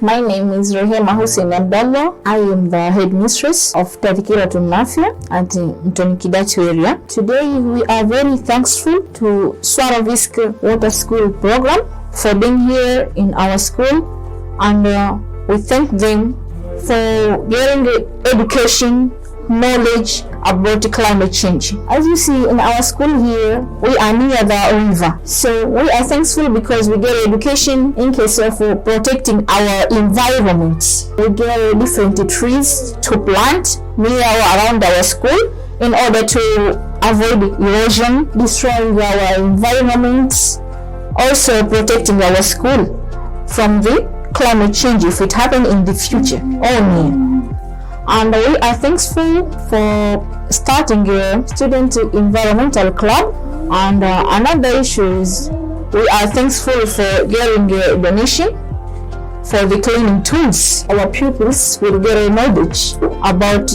My name is Rehema Hussein Abdallah. I am the headmistress of Tadhkirat Nnafia at Tadhkirat area. Today we are very thankful to Swarovski Waterschool program for being here in our school, and we thank them for getting education, knowledge about climate change. As you see in our school here, we are near the river, so we are thankful because we get education in case of protecting our environment. We get different trees to plant near or around our school in order to avoid erosion, destroying our environment, also protecting our school from the climate change if it happens in the future or near. And we are thankful for starting a student environmental club. And another issue is we are thankful for getting a donation for the cleaning tools. Our pupils will get a knowledge about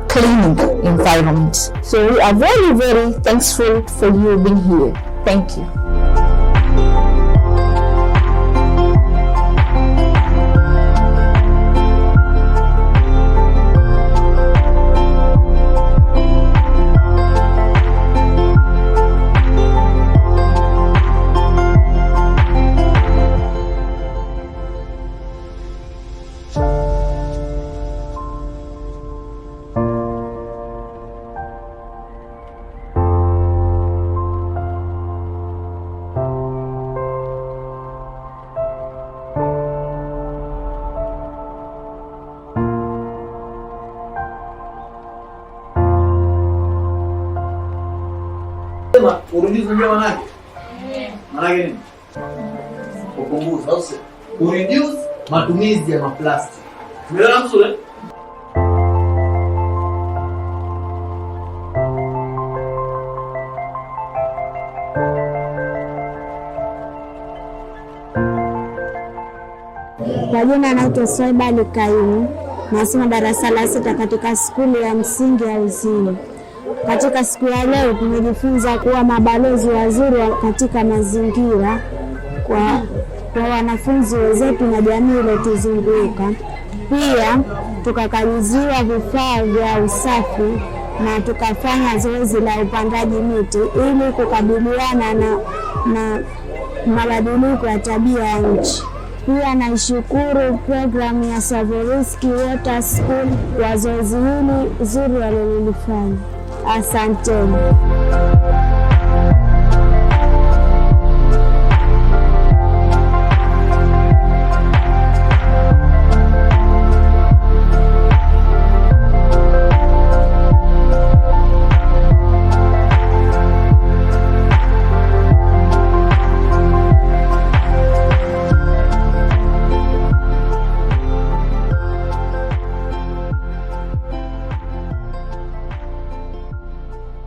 cleaning environment. So we are very, very thankful for you being here. Thank you. Kureduce manake? Manake nini? Kupunguza au sio? Kureduce matumizi ya maplastiki. Umeelewa mzuri? Kwa jina naitwa Swaibali Kaimu, nasoma darasa la 6 katika skuli ya msingi ya Uzini. Katika siku ya leo tumejifunza kuwa mabalozi wazuri katika mazingira kwa wanafunzi wenzetu na jamii iliyotuzunguka. Pia tukakabidhiwa vifaa vya usafi na tukafanya zoezi la upandaji miti ili kukabiliana na mabadiliko ya tabia ya nchi. Pia naishukuru programu ya Swarovski Waterschool kwa zoezi hili zuri walilofanya. Asanteni.